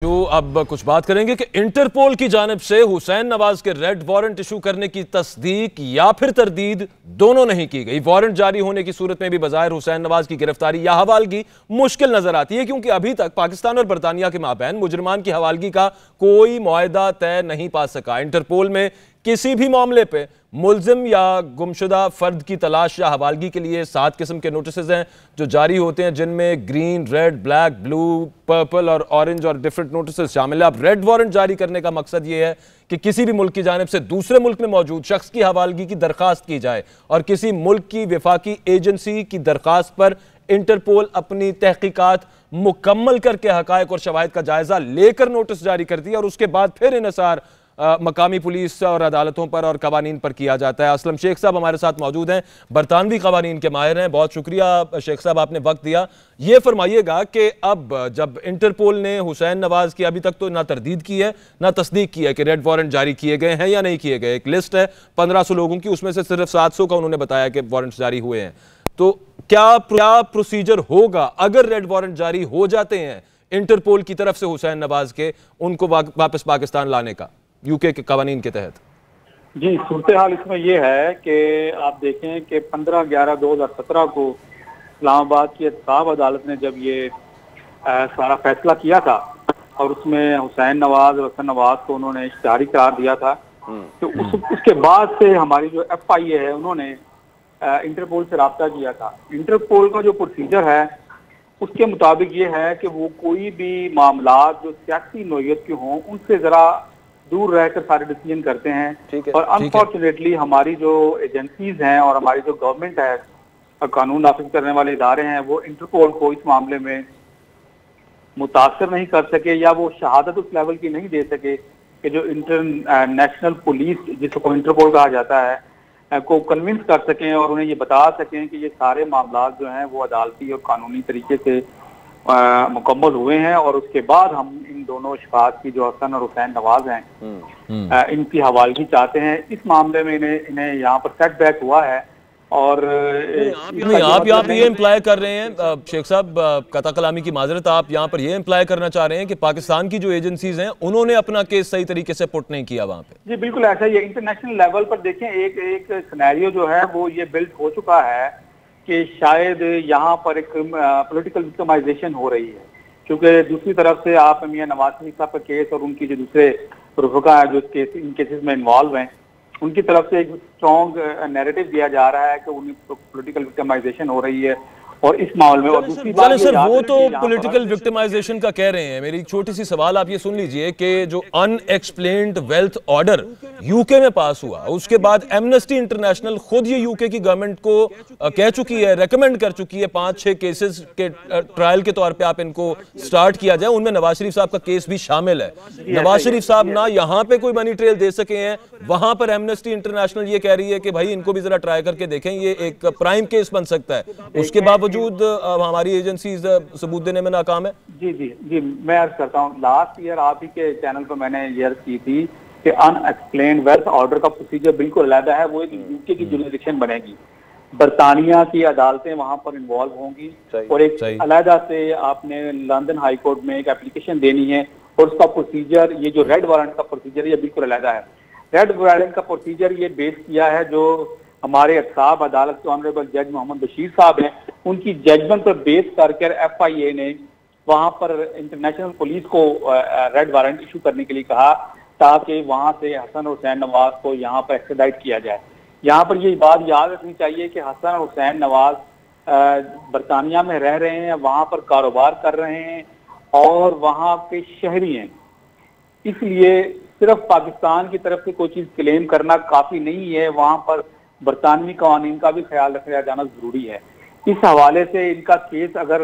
जो अब कुछ बात करेंगे कि इंटरपोल की जानिब से हुसैन नवाज के रेड वारंट इशू करने की तस्दीक या फिर तरदीद दोनों नहीं की गई। वारंट जारी होने की सूरत में भी बजाय हुसैन नवाज की गिरफ्तारी या हवालगी मुश्किल नजर आती है, क्योंकि अभी तक पाकिस्तान और बरतानिया के माबैन मुजरमान की हवालगी का कोई मुआहदा तय नहीं पा सका। इंटरपोल में किसी भी मामले पे मुल्जिम या गुमशुदा फर्द की तलाश या हवालगी के लिए 7 किस्म के नोटिस हैं जो जारी होते हैं, जिनमें green, red, black, blue, purple और ऑरेंज और डिफरेंट नोटिस शामिल है। अब रेड वारंट जारी करने का मकसद यह है कि किसी भी मुल्क की जानिब से दूसरे मुल्क में मौजूद शख्स की हवालगी की दरखास्त की जाए और किसी मुल्क की विफाकी एजेंसी की दरखास्त पर इंटरपोल अपनी तहकीकात मुकम्मल करके हकायक और शवाहिद का जायजा लेकर नोटिस जारी करती है और उसके बाद फिर इन्हिसार मकामी पुलिस और अदालतों पर और कवानीन पर किया जाता है। असलम शेख साहब हमारे साथ मौजूद हैं, बरतानवी कवानीन के माहिर हैं। बहुत शुक्रिया शेख साहब, आपने वक्त दिया। ये फरमाइएगा कि अब जब इंटरपोल ने हुसैन नवाज की अभी तक तो ना तरदीद की है ना तस्दीक की है कि रेड वारंट जारी किए गए हैं या नहीं किए गए, एक लिस्ट है 1500 लोगों की, उसमें से सिर्फ 700 का उन्होंने बताया कि वारंट जारी हुए हैं। तो क्या प्रोसीजर होगा अगर रेड वारंट जारी हो जाते हैं इंटरपोल की तरफ से हुसैन नवाज के, उनको वापस पाकिस्तान लाने का यूके के कवानीन के तहत? जी, सूरत हाल इसमें यह है कि आप देखें कि 15/11/2017 को इस्लामाबाद की एहतसाब अदालत ने जब ये सारा फैसला किया था और उसमें हुसैन नवाज और हसन नवाज को उन्होंने इश्तिहारी करार दिया था, तो उसके बाद से हमारी जो FIA है उन्होंने इंटरपोल से रब्ता किया था। इंटरपोल का जो प्रोसीजर है उसके मुताबिक ये है कि वो कोई भी मामला जो सियासी नोयत के हों उनसे जरा दूर रहकर सारे डिसीजन करते हैं। और अनफॉर्चुनेटली हमारी जो एजेंसीज हैं और हमारी जो गवर्नमेंट है और कानून नाफिज करने वाले इदारे हैं वो इंटरपोल को इस मामले में मुतासर नहीं कर सके या वो शहादत उस लेवल की नहीं दे सके कि जो इंटरनेशनल पुलिस जिसको इंटरपोल कहा जाता है को कन्विंस कर सकें और उन्हें ये बता सकें कि ये सारे मामला जो हैं वो अदालती और कानूनी तरीके से मुकम्मल हुए हैं और उसके बाद हम इन दोनों अशखास की जो हसन और हुसैन नवाज हैं इनकी हवालगी चाहते हैं। इस मामले में इन्हें यहाँ पर सेटबैक हुआ है और आप यहाँ पे ये इम्प्लाई कर रहे हैं शेख साहब, कता कलामी की माजरत, आप यहाँ पर ये इम्प्लाई करना चाह रहे हैं कि पाकिस्तान की जो एजेंसीज हैं उन्होंने अपना केस सही तरीके से पुट नहीं किया वहाँ पे? जी बिल्कुल ऐसा ही है। इंटरनेशनल लेवल पर देखें एक सिनेरियो जो है वो ये बिल्ड हो चुका है कि शायद यहाँ पर एक पॉलिटिकल विक्टिमाइजेशन हो रही है, क्योंकि दूसरी तरफ से आप मियां नवाज शरीफ साहब का केस और उनकी जो दूसरे रुफका है जो इन केसेस में इन्वॉल्व हैं उनकी तरफ से एक स्ट्रॉन्ग नैरेटिव दिया जा रहा है कि उन्हें पॉलिटिकल विक्टिमाइजेशन हो रही है और इस मामले में। और दूसरी बात सर वो तो पॉलिटिकल विक्टिमाइजेशन का कह रहे हैं। मेरी छोटी सी सवाल आप ये सुन लीजिए कि जो अनएक्सप्लेन्ड वेल्थ ऑर्डर यूके में पास हुआ, उसके बाद एमनेस्टी इंटरनेशनल खुद ये यूके की गवर्नमेंट को कह चुकी है, रेकमेंड कर चुकी है 5-6 केसेस के ट्रायल के तौर पे आप इनको स्टार्ट किया जाए। उनमें नवाज शरीफ साहब का केस भी शामिल है। नवाज शरीफ साहब ना यहाँ पे कोई मनी ट्रेल दे सके हैं, वहां पर एमनेस्टी इंटरनेशनल ये कह रही है कि भाई इनको भी जरा ट्राई करके देखें, ये एक प्राइम केस बन सकता है। उसके बावजूद हमारी एजेंसी सबूत देने में नाकाम है। जी मैं अर्ज करता हूँ, लास्ट ईयर आप ही के चैनल पर मैंने ये अर्ज की थी कि अनएक्सप्लेन्ड वेल्थ ऑर्डर का प्रोसीजर बिल्कुल अलग है, वो एक यूके की जुरिडिक्शन बनेगी, बरतानिया की अदालतें वहां पर इन्वॉल्व होंगी और एक अलहदा से आपने लंदन हाई कोर्ट में एक एप्लीकेशन देनी है और उसका प्रोसीजर, ये जो रेड वारंट का प्रोसीजर ये बिल्कुल अलहदा है। रेड वारंट का प्रोसीजर ये बेस किया है जो हमारे एहतसाब अदालत के ऑनरेबल जज मोहम्मद बशीर साहब हैं, उनकी जजमेंट पर बेस करके FIA ने वहां पर इंटरनेशनल पुलिस को रेड वारंट इशू करने के लिए कहा ताकि वहां से हसन हुसैन नवाज को यहाँ पर एक्सट्राडाइट किया जाए। यहाँ पर ये बात याद रखनी चाहिए कि हसन हुसैन नवाज बरतानिया में रह रहे हैं, वहां पर कारोबार कर रहे हैं और वहां के शहरी हैं, इसलिए सिर्फ पाकिस्तान की तरफ से कोई चीज क्लेम करना काफी नहीं है, वहां पर बरतानवी कानून का भी ख्याल रखा जाना जरूरी है। इस हवाले से इनका केस अगर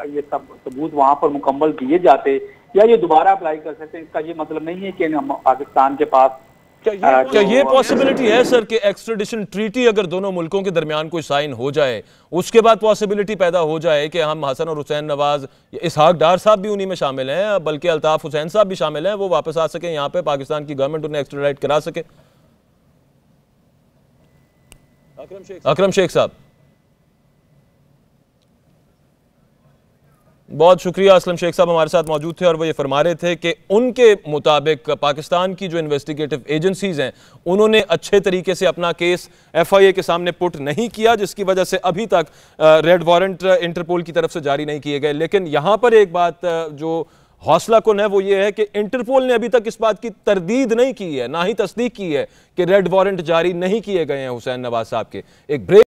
ये सब सबूत वहां पर मुकम्मल दिए जाते या ये दोबारा अप्लाई कर सकते हैं, इसका ये मतलब नहीं है कि पाकिस्तान के पास क्या ये पॉसिबिलिटी है सर कि एक्स्ट्रेडिशन ट्रीटी अगर दोनों मुल्कों के दरमियान कोई साइन हो जाए, उसके बाद पॉसिबिलिटी पैदा हो जाए कि हम हसन और हुसैन नवाज, इसहाक डार साहब भी उन्हीं में शामिल हैं, बल्कि अल्ताफ हुसैन साहब भी शामिल हैं, वो वापस आ सके यहाँ पे, पाकिस्तान की गवर्नमेंट उन्हें एक्स्ट्राडाइट करा सके? अकरम शेख साहब बहुत शुक्रिया। असलम शेख साहब हमारे साथ मौजूद थे और वो ये फरमा रहे थे कि उनके मुताबिक पाकिस्तान की जो इन्वेस्टिगेटिव एजेंसीज हैं उन्होंने अच्छे तरीके से अपना केस FIA के सामने पुट नहीं किया, जिसकी वजह से अभी तक रेड वारंट इंटरपोल की तरफ से जारी नहीं किए गए। लेकिन यहाँ पर एक बात जो हौसला कुन है वो ये है कि इंटरपोल ने अभी तक इस बात की तरदीद नहीं की है, ना ही तस्दीक की है कि रेड वारंट जारी नहीं किए गए हैं हुसैन नवाज साहब के। एक ब्रेक